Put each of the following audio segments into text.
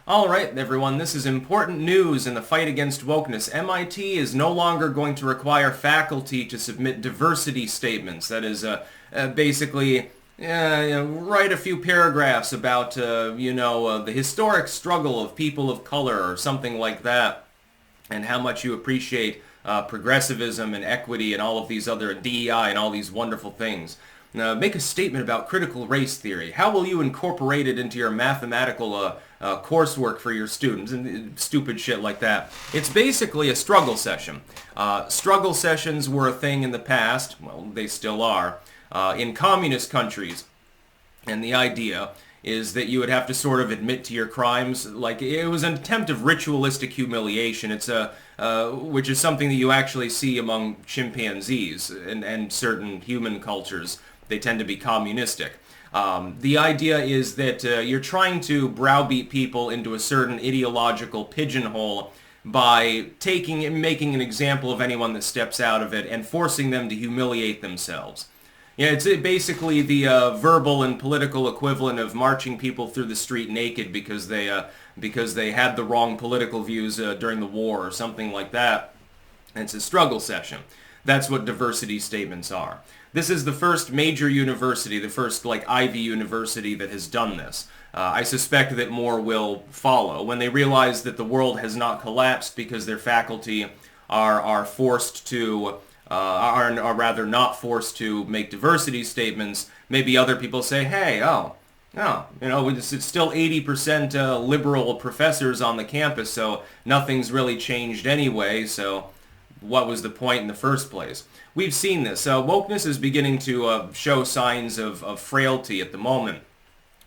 All right, everyone, this is important news in the fight against wokeness. MIT is no longer going to require faculty to submit diversity statements. That is, basically, write a few paragraphs about, the historic struggle of people of color or something like that, and how much you appreciate progressivism and equity and all of these other DEI and all these wonderful things. Make a statement about critical race theory. How will you incorporate it into your mathematical coursework for your students and stupid shit like that? It's basically a struggle session. Struggle sessions were a thing in the past. Well, they still are. In communist countries. And the idea is that you would have to sort of admit to your crimes. Like, it was an attempt of ritualistic humiliation. It's which is something that you actually see among chimpanzees and certain human cultures. They tend to be communistic. The idea is that you're trying to browbeat people into a certain ideological pigeonhole by making an example of anyone that steps out of it and forcing them to humiliate themselves. Yeah, it's basically the verbal and political equivalent of marching people through the street naked because they had the wrong political views during the war or something like that. And it's a struggle session. That's what diversity statements are. This is the first major university, the first Ivy University that has done this. I suspect that more will follow when they realize that the world has not collapsed because their faculty are forced to. Are rather not forced to make diversity statements. Maybe other people say, hey, it's still 80% liberal professors on the campus, so nothing's really changed anyway, so what was the point in the first place? We've seen this. Wokeness is beginning to show signs of frailty at the moment.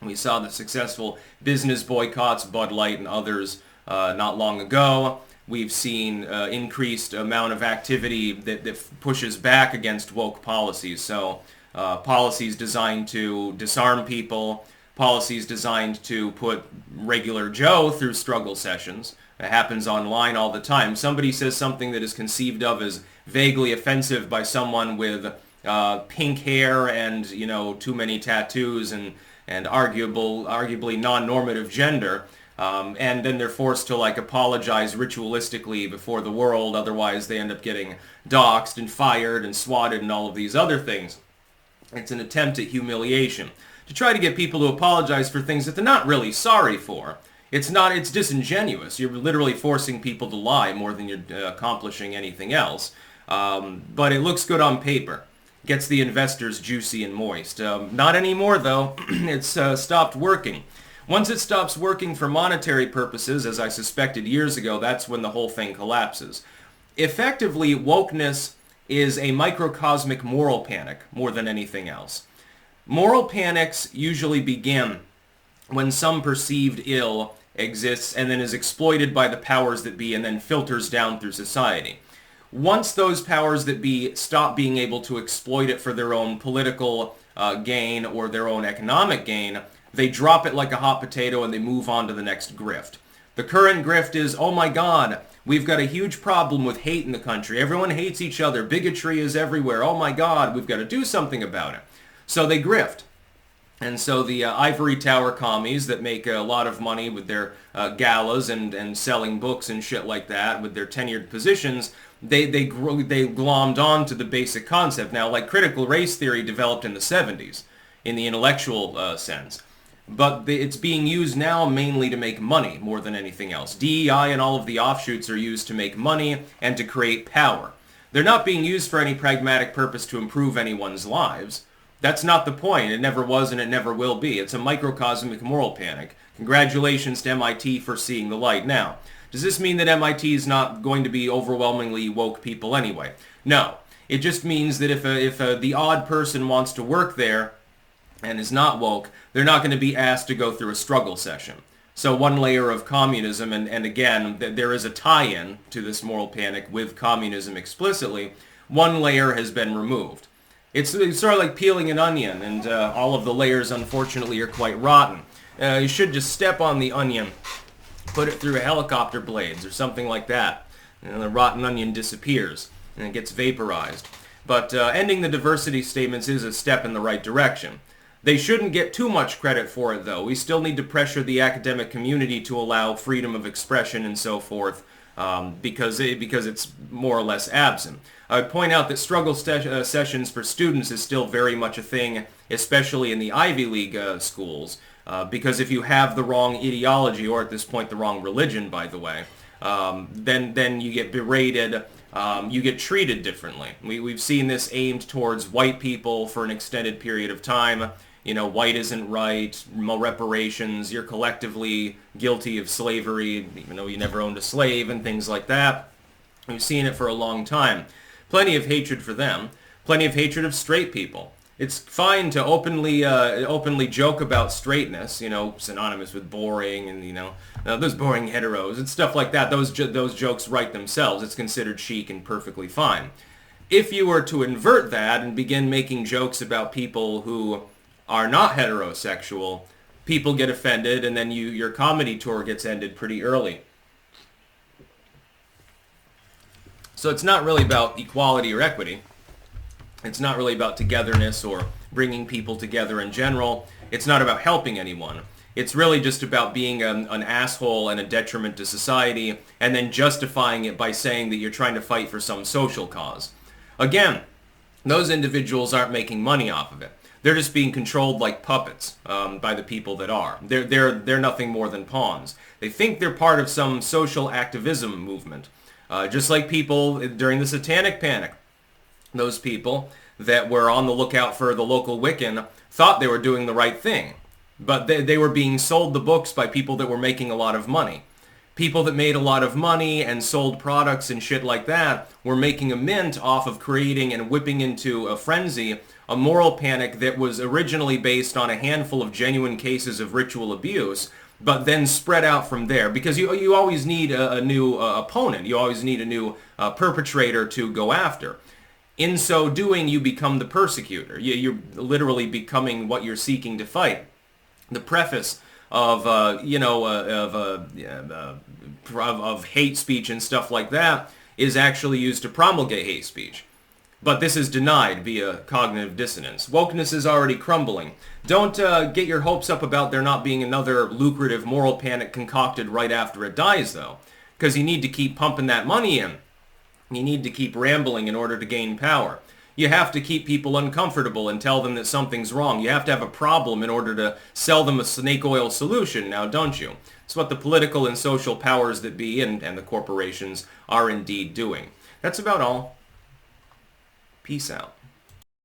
We saw the successful business boycotts, Bud Light and others, not long ago. We've seen increased amount of activity that pushes back against woke policies. So policies designed to disarm people, policies designed to put regular Joe through struggle sessions. It happens online all the time. Somebody says something that is conceived of as vaguely offensive by someone with pink hair and, too many tattoos and arguably non-normative gender. And then they're forced to apologize ritualistically before the world. Otherwise, they end up getting doxxed and fired and swatted and all of these other things. It's an attempt at humiliation to try to get people to apologize for things that they're not really sorry for. It's disingenuous. You're literally forcing people to lie more than you're accomplishing anything else. But it looks good on paper. Gets the investors juicy and moist. Not anymore, though. It's stopped working. Once it stops working for monetary purposes, as I suspected years ago, that's when the whole thing collapses. Effectively, wokeness is a microcosmic moral panic more than anything else. Moral panics usually begin when some perceived ill exists and then is exploited by the powers that be and then filters down through society. Once those powers that be stop being able to exploit it for their own political gain or their own economic gain, they drop it like a hot potato and they move on to the next grift. The current grift is, oh my God, we've got a huge problem with hate in the country. Everyone hates each other. Bigotry is everywhere. Oh my God, we've got to do something about it. So they grift. And so the ivory tower commies that make a lot of money with their galas and selling books and shit like that with their tenured positions, they glommed on to the basic concept. Now, critical race theory developed in the 70s in the intellectual sense. But it's being used now mainly to make money more than anything else. DEI and all of the offshoots are used to make money and to create power. They're not being used for any pragmatic purpose to improve anyone's lives. That's not the point. It never was and it never will be. It's a microcosmic moral panic. Congratulations to MIT for seeing the light. Now, does this mean that MIT is not going to be overwhelmingly woke people anyway? No. It just means that if the odd person wants to work there and is not woke, they're not going to be asked to go through a struggle session. So one layer of communism, and again, there is a tie-in to this moral panic with communism explicitly, one layer has been removed. It's sort of like peeling an onion, and all of the layers, unfortunately, are quite rotten. You should just step on the onion, put it through helicopter blades or something like that, and the rotten onion disappears, and it gets vaporized. But ending the diversity statements is a step in the right direction. They shouldn't get too much credit for it, though. We still need to pressure the academic community to allow freedom of expression and so forth, because it's more or less absent. I would point out that struggle sessions for students is still very much a thing, especially in the Ivy League schools, because if you have the wrong ideology, or at this point the wrong religion, by the way, then you get berated, you get treated differently. We've seen this aimed towards white people for an extended period of time. You know, white isn't right, reparations, you're collectively guilty of slavery, even though you never owned a slave, and things like that. We've seen it for a long time. Plenty of hatred for them. Plenty of hatred of straight people. It's fine to openly joke about straightness, synonymous with boring, and those boring heteros and stuff like that. Those jokes write themselves. It's considered chic and perfectly fine. If you were to invert that and begin making jokes about people who are not heterosexual, people get offended, and then your comedy tour gets ended pretty early. So it's not really about equality or equity. It's not really about togetherness or bringing people together in general. It's not about helping anyone. It's really just about being an asshole and a detriment to society, and then justifying it by saying that you're trying to fight for some social cause. Again, those individuals aren't making money off of it. They're just being controlled like puppets by the people that are. They're nothing more than pawns. They think they're part of some social activism movement. Just like people during the Satanic Panic. Those people that were on the lookout for the local Wiccan thought they were doing the right thing. But they were being sold the books by people that were making a lot of money. People that made a lot of money and sold products and shit like that were making a mint off of creating and whipping into a frenzy a moral panic that was originally based on a handful of genuine cases of ritual abuse, but then spread out from there, because you always need a new opponent. You always need a new perpetrator to go after. In so doing, you become the persecutor. You're literally becoming what you're seeking to fight. The preface of hate speech and stuff like that is actually used to promulgate hate speech. But this is denied via cognitive dissonance. Wokeness is already crumbling. Don't get your hopes up about there not being another lucrative moral panic concocted right after it dies, though. Because you need to keep pumping that money in. You need to keep rambling in order to gain power. You have to keep people uncomfortable and tell them that something's wrong. You have to have a problem in order to sell them a snake oil solution, now don't you? It's what the political and social powers that be and the corporations are indeed doing. That's about all. Peace out.